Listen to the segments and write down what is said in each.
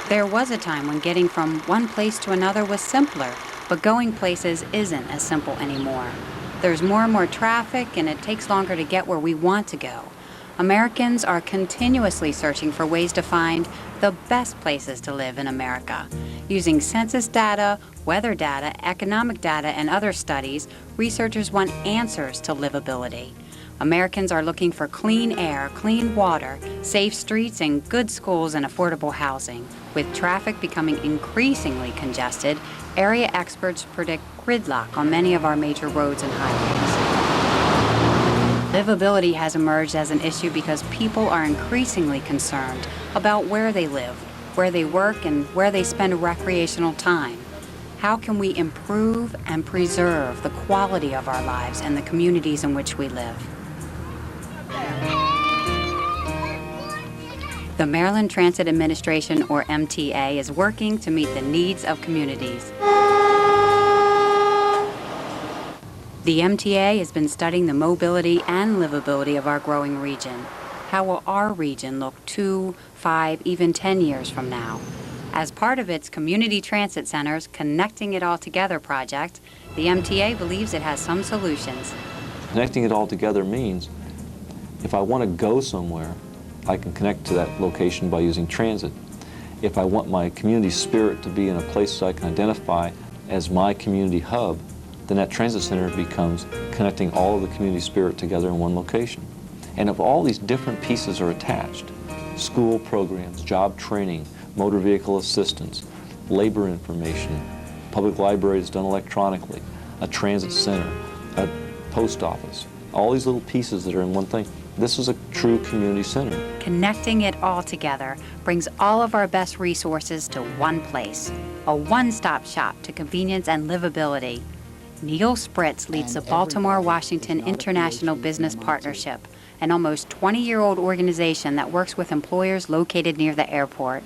There was a time when getting from one place to another was simpler, but going places isn't as simple anymore. There's more and more traffic, and it takes longer to get where we want to go. Americans are continuously searching for ways to find the best places to live in America. Using census data, weather data, economic data, and other studies, researchers want answers to livability. Americans are looking for clean air, clean water, safe streets, and good schools and affordable housing. With traffic becoming increasingly congested, area experts predict gridlock on many of our major roads and highways. Livability has emerged as an issue because people are increasingly concerned about where they live, where they work, and where they spend recreational time. How can we improve and preserve the quality of our lives and the communities in which we live? The Maryland Transit Administration, or MTA, is working to meet the needs of communities. The MTA has been studying the mobility and livability of our growing region. How will our region look 2, 5, even 10 years from now? As part of its Community Transit Centers Connecting It All Together project, the MTA believes it has some solutions. Connecting it all together means if I want to go somewhere, I can connect to that location by using transit. If I want my community spirit to be in a place I can identify as my community hub, then that transit center becomes connecting all of the community spirit together in one location. And if all these different pieces are attached, school programs, job training, motor vehicle assistance, labor information, public libraries done electronically, a transit center, a post office, all these little pieces that are in one thing, this is a true community center. Connecting it all together brings all of our best resources to one place, a one-stop shop to convenience and livability. Neil Spritz leads the Baltimore-Washington International Business Partnership, an almost 20-year-old organization that works with employers located near the airport.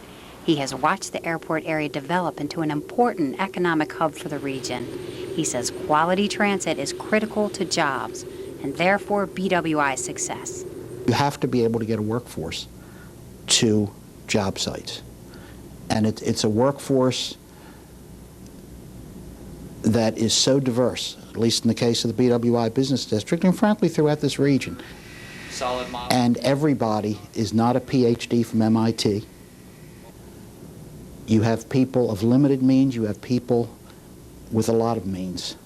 He has watched the airport area develop into an important economic hub for the region. He says quality transit is critical to jobs and therefore BWI's success. You have to be able to get a workforce to job sites. And it's a workforce that is so diverse, at least in the case of the BWI Business District, and frankly throughout this region. Solid model. And everybody is not a PhD from MIT. You have people of limited means, you have people with a lot of means.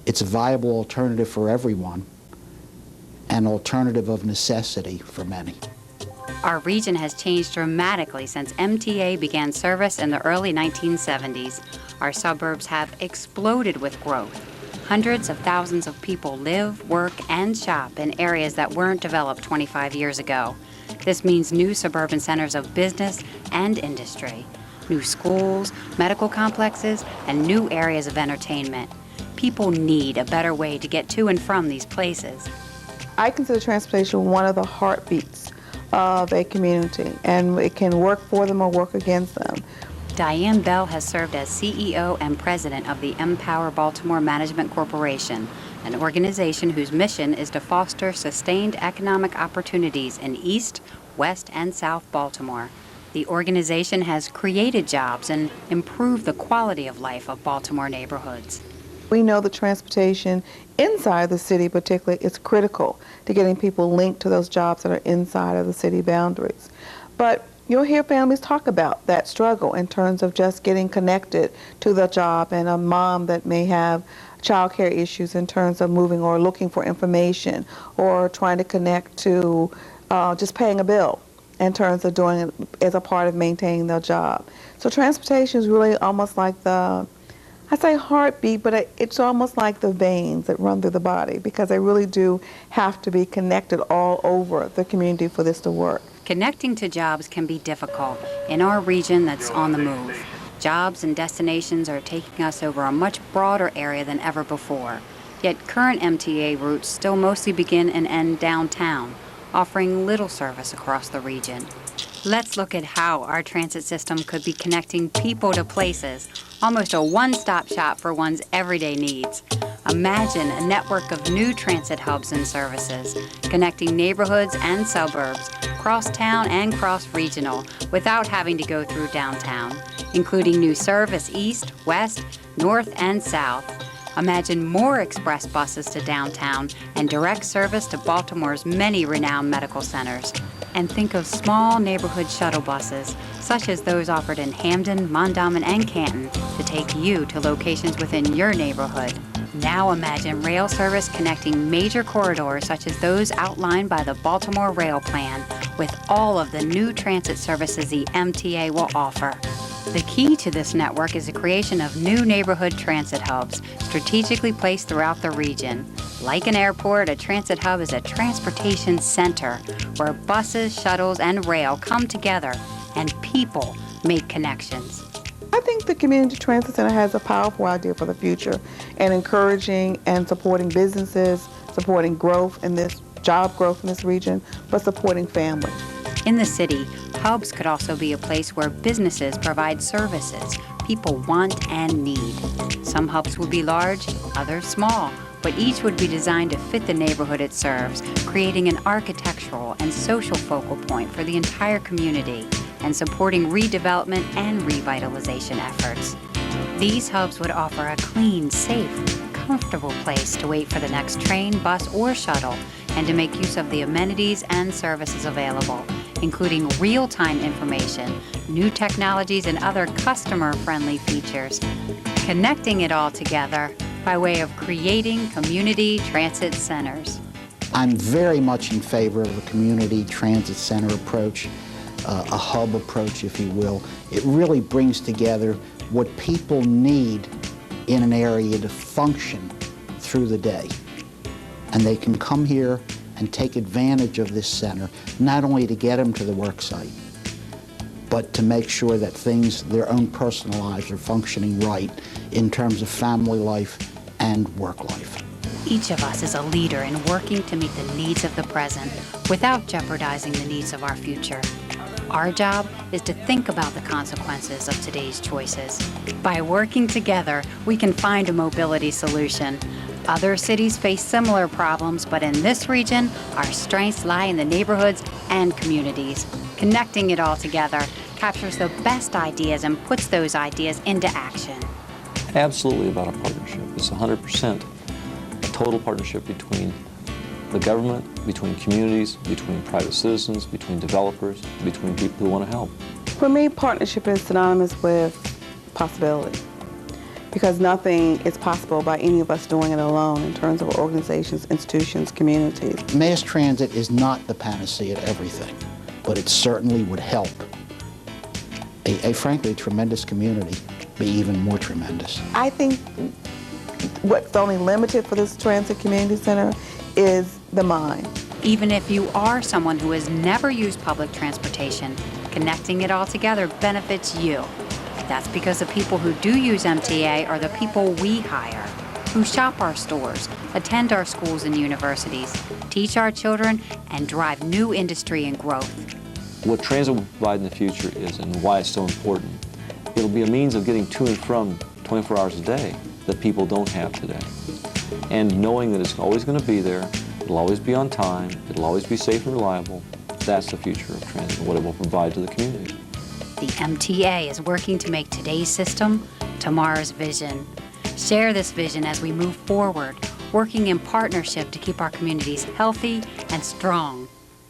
It's a viable alternative for everyone, an alternative of necessity for many. Our region has changed dramatically since MTA began service in the early 1970s. Our suburbs have exploded with growth. Hundreds of thousands of people live, work, and shop in areas that weren't developed 25 years ago. This means new suburban centers of business and industry, new schools, medical complexes, and new areas of entertainment. People need a better way to get to and from these places. I consider transportation one of the heartbeats of a community, and it can work for them or work against them. Diane Bell has served as CEO and president of the Empower Baltimore Management Corporation, an organization whose mission is to foster sustained economic opportunities in East, West, and South Baltimore. The organization has created jobs and improved the quality of life of Baltimore neighborhoods. We know that transportation inside the city particularly is critical to getting people linked to those jobs that are inside of the city boundaries. But you'll hear families talk about that struggle in terms of just getting connected to the job, and a mom that may have child care issues in terms of moving or looking for information or trying to connect to just paying a bill in terms of doing it as a part of maintaining their job. So transportation is really almost like the, I say heartbeat, but it's almost like the veins that run through the body, because they really do have to be connected all over the community for this to work. Connecting to jobs can be difficult in our region that's on the move. Jobs and destinations are taking us over a much broader area than ever before. Yet current MTA routes still mostly begin and end downtown, offering little service across the region. Let's look at how our transit system could be connecting people to places, almost a one-stop shop for one's everyday needs. Imagine a network of new transit hubs and services, connecting neighborhoods and suburbs, cross-town and cross-regional, without having to go through downtown, including new service east, west, north, and south. Imagine more express buses to downtown and direct service to Baltimore's many renowned medical centers. And think of small neighborhood shuttle buses, such as those offered in Hamden, Mondawmin, and Canton, to take you to locations within your neighborhood. Now imagine rail service connecting major corridors such as those outlined by the Baltimore Rail Plan, with all of the new transit services the MTA will offer. The key to this network is the creation of new neighborhood transit hubs strategically placed throughout the region. Like an airport, a transit hub is a transportation center where buses, shuttles, and rail come together and people make connections. I think the Community Transit Center has a powerful idea for the future and encouraging and supporting businesses, supporting growth in this, job growth in this region, but supporting families. In the city, hubs could also be a place where businesses provide services people want and need. Some hubs would be large, others small, but each would be designed to fit the neighborhood it serves, creating an architectural and social focal point for the entire community and supporting redevelopment and revitalization efforts. These hubs would offer a clean, safe, comfortable place to wait for the next train, bus, or shuttle, and to make use of the amenities and services available, including real-time information, new technologies, and other customer-friendly features, connecting it all together by way of creating community transit centers. I'm very much in favor of a community transit center approach, a hub approach, if you will. It really brings together what people need in an area to function through the day. And they can come here and take advantage of this center, not only to get them to the work site, but to make sure that things, their own personal lives, are functioning right in terms of family life and work life. Each of us is a leader in working to meet the needs of the present without jeopardizing the needs of our future. Our job is to think about the consequences of today's choices. By working together, we can find a mobility solution. Other cities face similar problems, but in this region, our strengths lie in the neighborhoods and communities. Connecting it all together captures the best ideas and puts those ideas into action. Absolutely about a partnership. It's 100% a total partnership between the government, between communities, between private citizens, between developers, between people who want to help. For me, partnership is synonymous with possibility, because nothing is possible by any of us doing it alone in terms of organizations, institutions, communities. Mass transit is not the panacea to everything, but it certainly would help a frankly tremendous community be even more tremendous. I think what's only limited for this transit community center is the mind. Even if you are someone who has never used public transportation, connecting it all together benefits you. That's because the people who do use MTA are the people we hire, who shop our stores, attend our schools and universities, teach our children, and drive new industry and growth. What transit will provide in the future is, and why it's so important, it'll be a means of getting to and from 24 hours a day that people don't have today. And knowing that it's always going to be there, it'll always be on time, it'll always be safe and reliable, that's the future of transit and what it will provide to the community. The MTA is working to make today's system tomorrow's vision. Share this vision as we move forward, working in partnership to keep our communities healthy and strong.